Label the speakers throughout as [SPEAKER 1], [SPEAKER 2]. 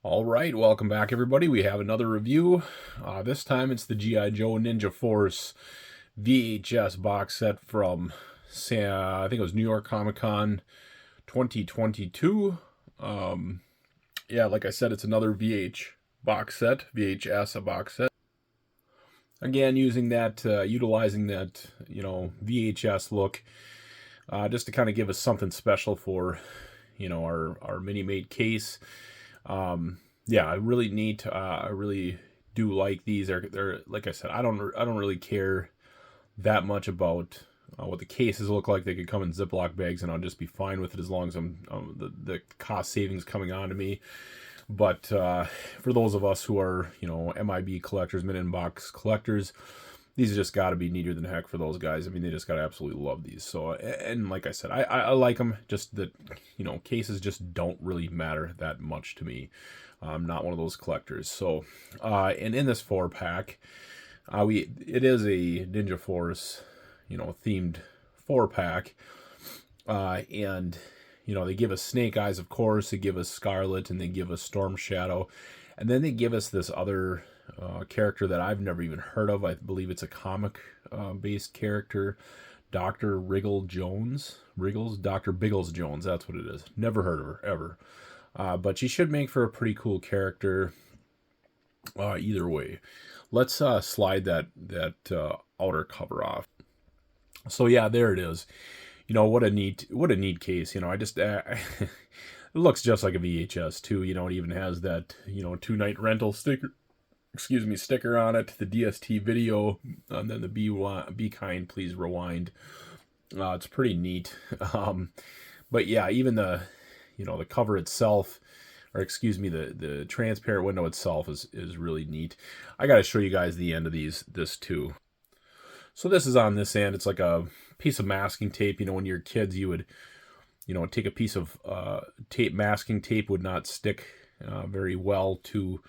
[SPEAKER 1] All right, welcome back, everybody. We have another review. This time it's the G.I. Joe Ninja Force VHS box set from, I think it was New York Comic Con 2022. Yeah, like I said, it's another VHS a box set. Again, using that, utilizing that, VHS look, just to kind of give us something special for, our Minimate case. Yeah, really neat. I really do like these. They're like I said, I don't really care that much about what the cases look like. They could come in Ziploc bags, and I'll just be fine with it as long as the cost savings coming on to me. But for those of us who are MIB collectors, mid-in-box collectors, these just got to be neater than heck for those guys. I mean, they just got to absolutely love these. So, and like I said, I like them. Just that, cases just don't really matter that much to me. I'm not one of those collectors. So, and in this 4-pack, it is a Ninja Force, themed 4-pack. And, they give us Snake Eyes, of course. They give us Scarlet, and they give us Storm Shadow. And then they give us this other character that I've never even heard of. I believe it's a comic-based character, Dr. Dr. Biggles Jones, that's what it is. Never heard of her, ever. But she should make for a pretty cool character either way. Let's slide that outer cover off. So yeah, there it is. What a neat case. It looks just like a VHS too. It even has that, 2-night rental sticker on it, the DST video, and then the Be Kind, Please Rewind. It's pretty neat. But yeah, even the cover itself, or the transparent window itself is really neat. I got to show you guys the end of this too. So this is on this end. It's like a piece of masking tape. When you're kids, you would, take a piece of masking tape would not stick very well to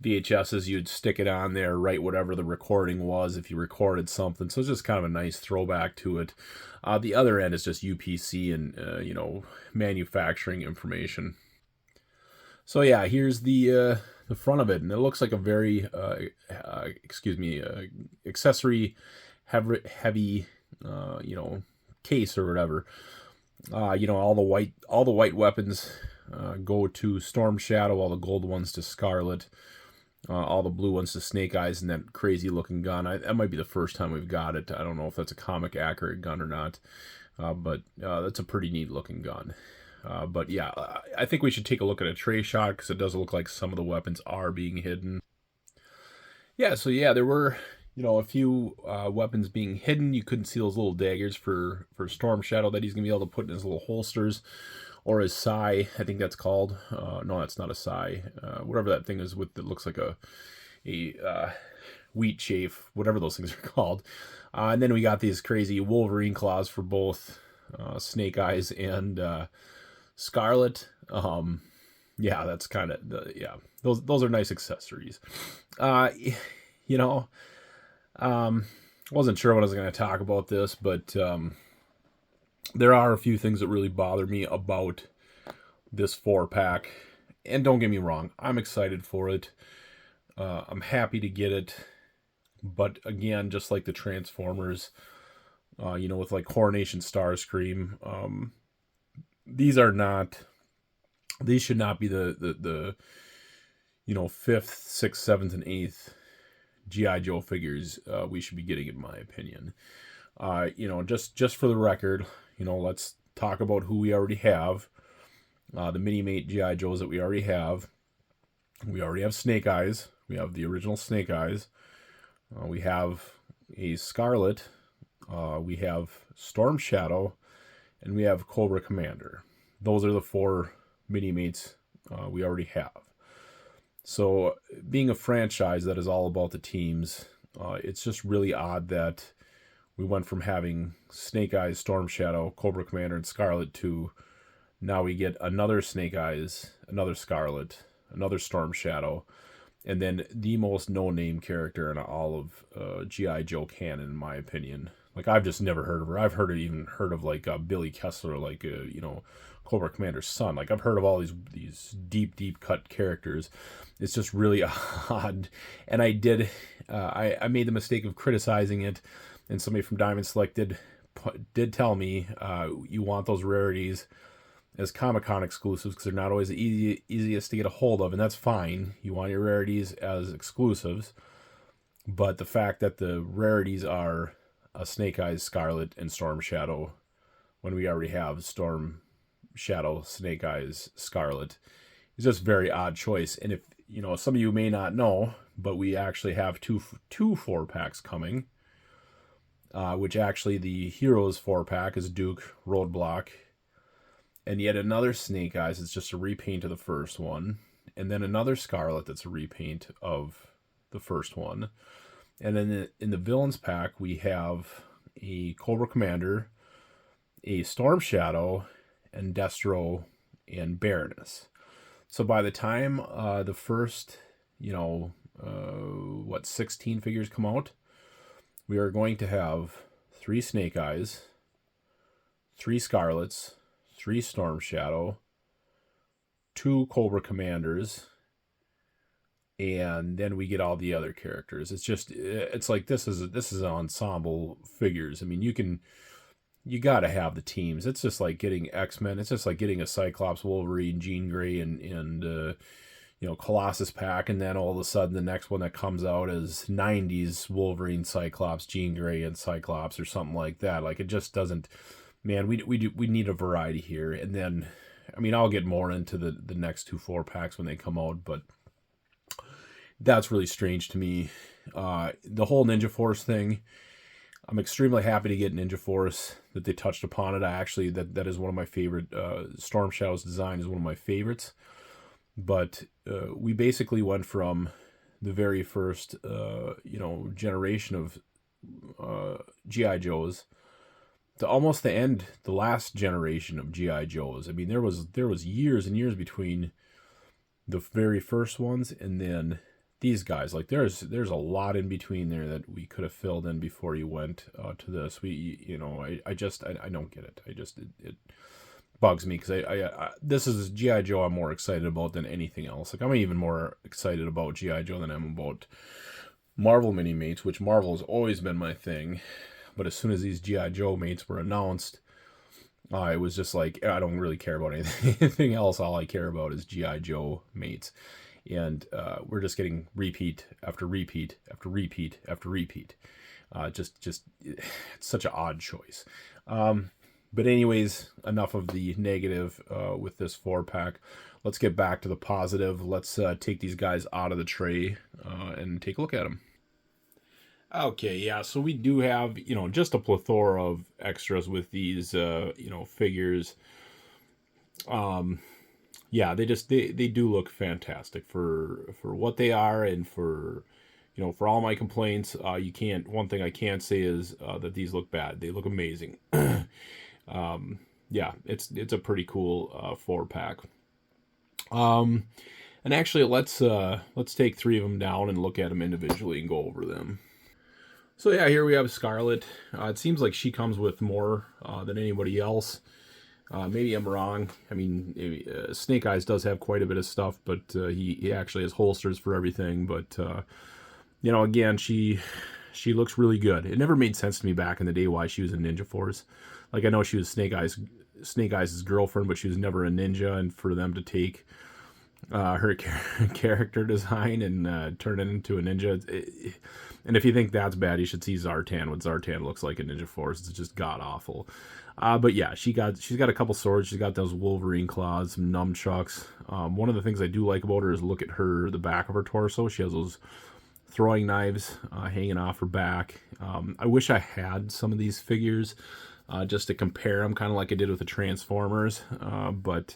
[SPEAKER 1] VHSs. You'd stick it on there, write whatever the recording was if you recorded something. So it's just kind of a nice throwback to it. The other end is just UPC and manufacturing information. So yeah, here's the front of it, and it looks like a very accessory heavy case or whatever. All the white weapons go to Storm Shadow, all the gold ones to Scarlet, all the blue ones to Snake Eyes, and that crazy looking gun. That might be the first time we've got it. I don't know if that's a comic accurate gun or not, but that's a pretty neat looking gun. But yeah, I think we should take a look at a tray shot because it does look like some of the weapons are being hidden. Yeah, so yeah, there were a few weapons being hidden. You couldn't see those little daggers for Storm Shadow that he's gonna be able to put in his little holsters, or his sai, I think that's called. No, that's not a sai. Whatever that thing is that looks like a wheat chafe, whatever those things are called. And then we got these crazy Wolverine claws for both Snake Eyes and Scarlet. Yeah, that's kind of those are nice accessories. Wasn't sure what I was going to talk about this, but there are a few things that really bother me about this 4-pack. And don't get me wrong, I'm excited for it. I'm happy to get it. But again, just like the Transformers, with like Coronation Starscream, these should not be the 5th, 6th, 7th, and 8th G.I. Joe figures we should be getting, in my opinion. Just for the record, let's talk about who we already have. The Minimate G.I. Joes that we already have. We already have Snake Eyes. We have the original Snake Eyes. We have a Scarlet. We have Storm Shadow. And we have Cobra Commander. Those are the 4 Minimates we already have. So, being a franchise that is all about the teams, it's just really odd that we went from having Snake Eyes, Storm Shadow, Cobra Commander, and Scarlet to now we get another Snake Eyes, another Scarlet, another Storm Shadow, and then the most no-name character in all of G.I. Joe canon, in my opinion. Like, I've just never heard of her. I've heard of like Billy Kessler, like, Cobra Commander's son. Like, I've heard of all these deep cut characters. It's just really odd. And I made the mistake of criticizing it, and somebody from Diamond Select did tell me, you want those rarities as Comic-Con exclusives because they're not always the easiest to get a hold of, and that's fine. You want your rarities as exclusives, but the fact that the rarities are a Snake Eyes Scarlet and Storm Shadow, when we already have Storm Shadow, Snake Eyes Scarlet, is just a very odd choice. And if some of you may not know, but we actually have two 4-packs coming, which actually the Heroes 4-pack is Duke, Roadblock, and yet another Snake Eyes is just a repaint of the first one, and then another Scarlet that's a repaint of the first one. And then in the Villains pack, we have a Cobra Commander, a Storm Shadow, and Destro and Baroness. So by the time the first, 16 figures come out, we are going to have 3 Snake Eyes, 3 Scarlets, 3 Storm Shadow, 2 Cobra Commanders, and then we get all the other characters. It's like this is ensemble figures. I mean, you got to have the teams. It's just like getting X-Men. It's just like getting a Cyclops, Wolverine, Jean Grey, and Colossus pack, and then all of a sudden the next one that comes out is 90s Wolverine, Cyclops, Jean Grey, and Cyclops, or something like that. Like, it just doesn't. Man, we need a variety here. And then, I mean, I'll get more into the next 2 4-packs when they come out, but that's really strange to me. The whole Ninja Force thing, I'm extremely happy to get Ninja Force, that they touched upon it. That is one of my favorite. Storm Shadow's design is one of my favorites. But we basically went from the very first, generation of G.I. Joes to almost the last generation of G.I. Joes. I mean, there was years and years between the very first ones and then these guys. Like, there's a lot in between there that we could have filled in before you went to this. I don't get it. It bugs me because this is G.I. Joe I'm more excited about than anything else. Like, I'm even more excited about G.I. Joe than I'm about Marvel Minimates, which Marvel has always been my thing. But as soon as these G.I. Joe mates were announced, it was just like, I don't really care about anything else. All I care about is G.I. Joe mates. And we're just getting repeat after repeat after repeat after repeat. It's such an odd choice. But anyways, enough of the negative with this 4-pack. Let's get back to the positive. Let's take these guys out of the tray and take a look at them. Okay, yeah, so we do have, just a plethora of extras with these, figures. Yeah, they do look fantastic for what they are, and for all my complaints. One thing I can't say is that these look bad. They look amazing. Yeah, it's a pretty cool 4-pack. And actually, let's take 3 of them down and look at them individually and go over them. So yeah, here we have Scarlet. It seems like she comes with more than anybody else. Maybe I'm wrong. I mean, Snake Eyes does have quite a bit of stuff, but he actually has holsters for everything. But again, she looks really good. It never made sense to me back in the day why she was in Ninja Force. Like, I know she was Snake Eyes' girlfriend, but she was never a ninja. And for them to take her character design and turn it into a ninja, and if you think that's bad, you should see Zartan. What Zartan looks like in Ninja Force, it's just god awful. But yeah, she's got a couple swords. She's got those Wolverine claws, some nunchucks. One of the things I do like about her is look at the back of her torso. She has those throwing knives hanging off her back. I wish I had some of these figures just to compare them, kind of like I did with the Transformers. But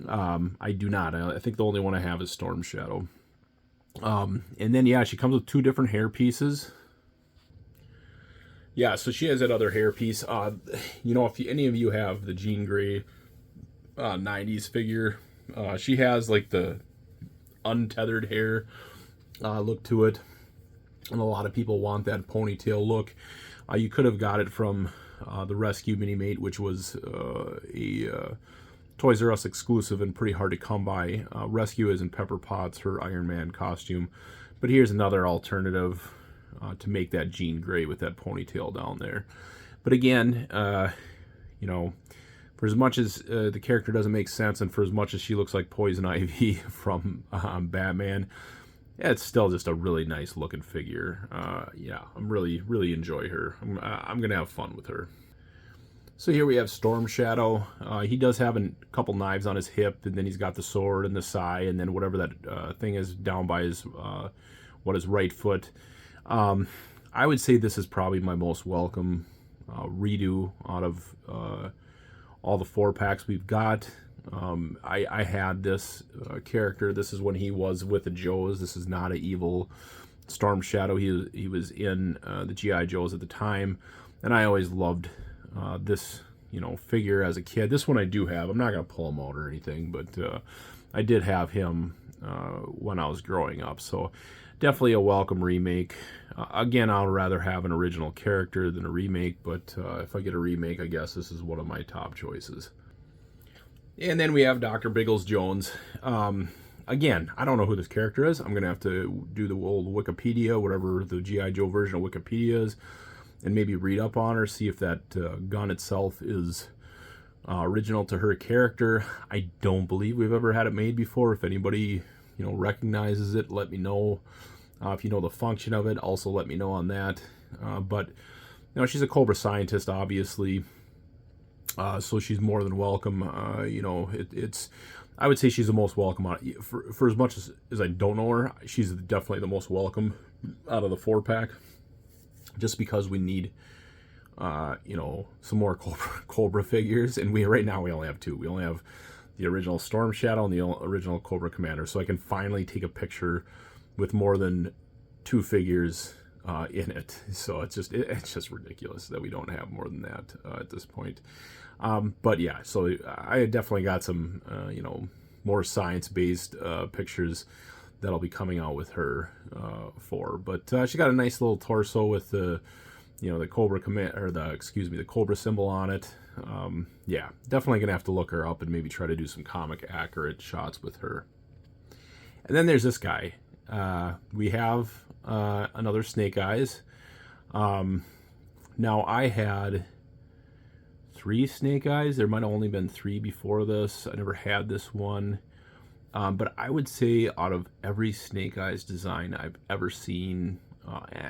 [SPEAKER 1] I do not. I think the only one I have is Storm Shadow. And then, yeah, she comes with 2 different hair pieces. Yeah, so she has that other hair piece. If any of you have the Jean Grey 90s figure, she has like the untethered hair look to it. And a lot of people want that ponytail look. You could have got it from the Rescue Minimate, which was Toys R Us exclusive and pretty hard to come by. Rescue is in Pepper Potts, her Iron Man costume. But here's another alternative to make that Jean Grey with that ponytail down there. But again, you know, for as much as the character doesn't make sense, and for as much as she looks like Poison Ivy from Batman, yeah, it's still just a really nice looking figure. Yeah, I'm really enjoy her. I'm gonna have fun with her. So here we have Storm Shadow. He does have a couple knives on his hip, and then he's got the sword and the sai, and then whatever that thing is down by his his right foot. I would say this is probably my most welcome redo out of all the 4-packs we've got. I had this character. This is when he was with the Joes. This is not an evil Storm Shadow. He was in the G.I. Joes at the time, and I always loved this figure as a kid. This one I do have. I'm not gonna pull him out or anything, but I did have him when I was growing up. So definitely a welcome remake. Again, I'll rather have an original character than a remake, but if I get a remake, I guess this is one of my top choices. And then we have Dr. Biggles Jones. Again, I don't know who this character is. I'm going to have to do the old Wikipedia, whatever the G.I. Joe version of Wikipedia is, and maybe read up on her, see if that gun itself is original to her character. I don't believe we've ever had it made before. If anybody recognizes it, let me know. If you know the function of it, also let me know on that. But she's a Cobra scientist, obviously, so she's more than welcome. I would say she's the most welcome for as much as I don't know her. She's definitely the most welcome out of the 4-pack, just because we need some more Cobra figures, and right now we only have 2. We only have the original Storm Shadow and the original Cobra Commander, so I can finally take a picture with more than 2 figures in it. So it's just ridiculous that we don't have more than that at this point. But yeah, so I definitely got some more science-based pictures that'll be coming out with her but she got a nice little torso with the Cobra the Cobra symbol on it. Yeah, definitely gonna have to look her up and maybe try to do some comic accurate shots with her. And then there's this guy. We have another Snake Eyes. Now I had 3 Snake Eyes. There might have only been 3 before this. I never had this one. But I would say out of every Snake Eyes design I've ever seen,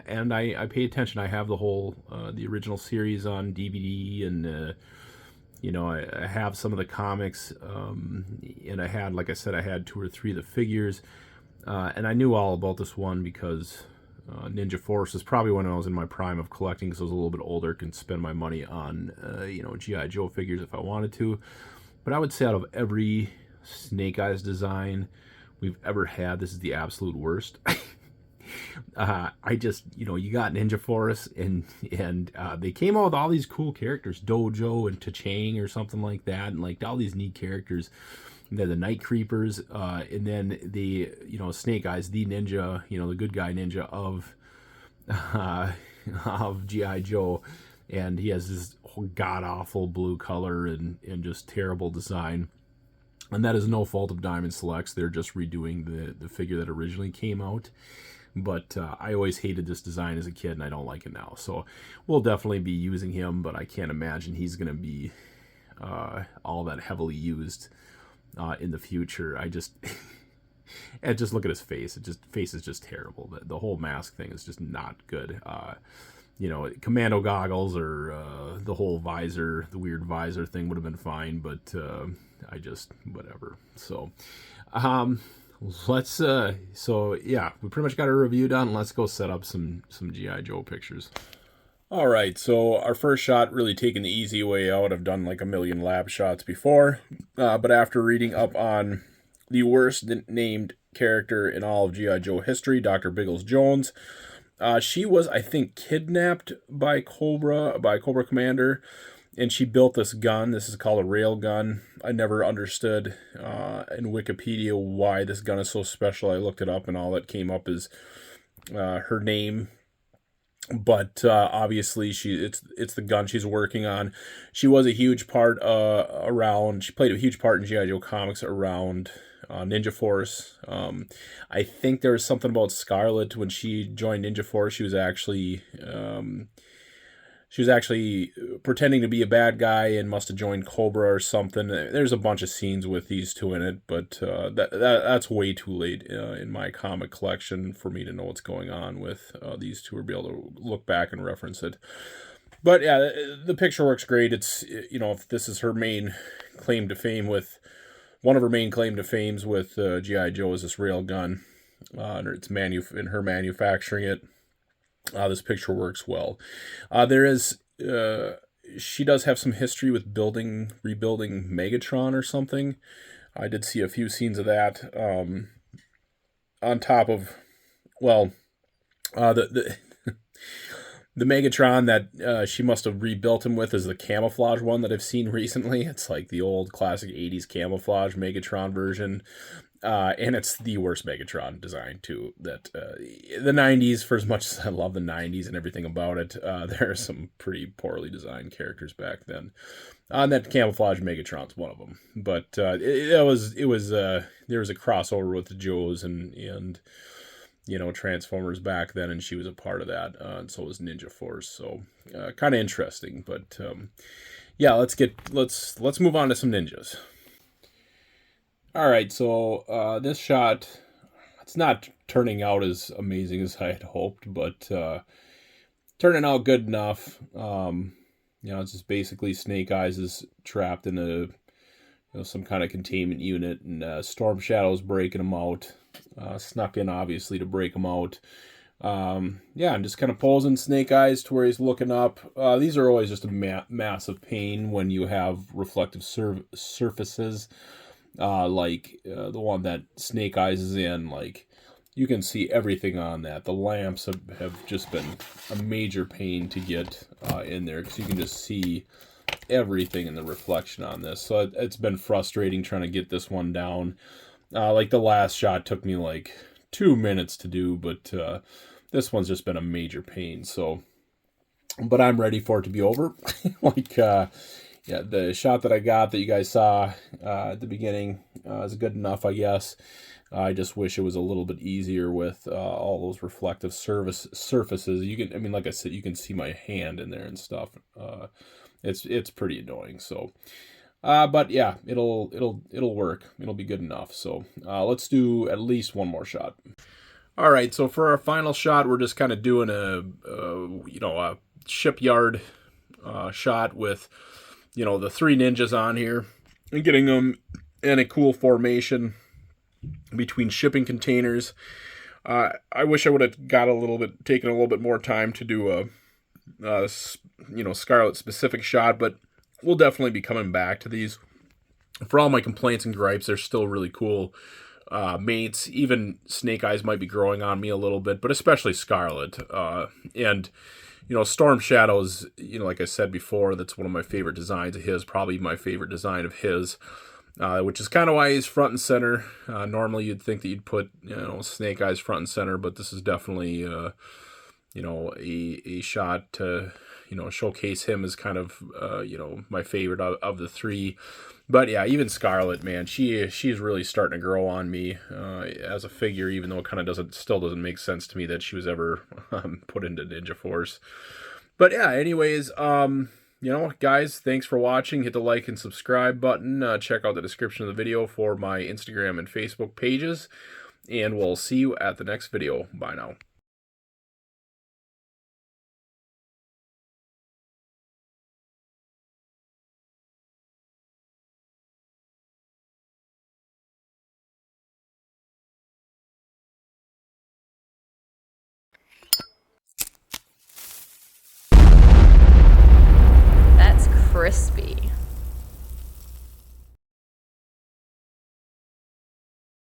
[SPEAKER 1] and I pay attention. I have the whole the original series on DVD, and I have some of the comics, and I had, like I said, I had 2 or 3 of the figures, and I knew all about this one because Ninja Force is probably when I was in my prime of collecting, because I was a little bit older, can spend my money on G.I. Joe figures if I wanted to. But I would say out of every Snake Eyes design we've ever had, this is the absolute worst. I just, you got Ninja Force, and they came out with all these cool characters, Dojo and Ta-Chang or something like that, and like all these neat characters. And then the Night Creepers, and then the Snake Eyes, the ninja, the good guy ninja of G.I. Joe, and he has this god awful blue color and just terrible design. And that is no fault of Diamond Selects. They're just redoing the figure that originally came out. But I always hated this design as a kid, and I don't like it now. So we'll definitely be using him, but I can't imagine he's going to be all that heavily used in the future. And just look at his face. Face is just terrible. The whole mask thing is just not good. Commando goggles or the whole visor, the weird visor thing would have been fine, but whatever. So yeah, we pretty much got our review done. Let's go set up some G.I. Joe pictures. All right, so our first shot, really taking the easy way out. I've done like a million lab shots before, but after reading up on the worst named character in all of G.I. Joe history, Dr. Biggles Jones, she was, I think, kidnapped by Cobra Commander, and she built this gun. This is called a rail gun. I never understood in Wikipedia why this gun is so special. I looked it up, and all that came up is her name But obviously it's the gun she's working on. She was a huge part around. She played a huge part in GI Joe comics around Ninja Force. I think there was something about Scarlet when she joined Ninja Force. She was actually pretending to be a bad guy and must have joined Cobra or something. There's a bunch of scenes with these two in it, but that's way too late in my comic collection for me to know what's going on with these two or be able to look back and reference it. But yeah, the picture works great. It's, if this is her main claim to fame with, one of her main claim to fames with G.I. Joe is this rail gun. It's in her manufacturing it. This picture works well. She does have some history with rebuilding Megatron or something. I did see a few scenes of that. On top of, well, the the Megatron that she must have rebuilt him with is the camouflage one that I've seen recently. It's like the old classic 80s camouflage Megatron version. And it's the worst Megatron design, too. That the 90s, for as much as I love the 90s and everything about it, there are some pretty poorly designed characters back then. That camouflage Megatron's one of them. But there was a crossover with the Joes and Transformers back then, and she was a part of that. And so was Ninja Force. So kind of interesting. But yeah, let's move on to some ninjas. All right, so this shot, it's not turning out as amazing as I had hoped, but turning out good enough. It's just basically Snake Eyes is trapped in some kind of containment unit, and Storm Shadow's breaking him out. Snuck in, obviously, to break him out. And just kind of posing Snake Eyes to where he's looking up. These are always just a massive pain when you have reflective surfaces. Like the one that Snake Eyes is in, like you can see everything on that. The lamps have just been a major pain to get in there because you can just see everything in the reflection on this. So it's been frustrating trying to get this one down. Like the last shot took me like 2 minutes to do, but this one's just been a major pain. So, but I'm ready for it to be over. Yeah, the shot that I got that you guys saw at the beginning is good enough, I guess. I just wish it was a little bit easier with all those reflective surfaces. Like I said, you can see my hand in there and stuff. It's pretty annoying. So, but yeah, it'll work. It'll be good enough. So let's do at least one more shot. All right. So for our final shot, we're just kind of doing a shipyard shot with the three ninjas on here and getting them in a cool formation between shipping containers. I wish I would have taken a little bit more time to do a Scarlet specific shot, but we'll definitely be coming back to these. For all my complaints and gripes, they're still really cool mates. Even Snake Eyes might be growing on me a little bit, but especially Scarlet. And Storm Shadows, like I said before, that's one of my favorite designs of his, probably my favorite design of his, which is kind of why he's front and center. Normally you'd think that you'd put, Snake Eyes front and center, but this is definitely, a shot to, showcase him as kind of, my favorite of the three. But yeah, even Scarlet, man, she's really starting to grow on me as a figure, even though it kind of still doesn't make sense to me that she was ever put into Ninja Force. But yeah, anyways, guys, thanks for watching. Hit the like and subscribe button. Check out the description of the video for my Instagram and Facebook pages. And we'll see you at the next video. Bye now.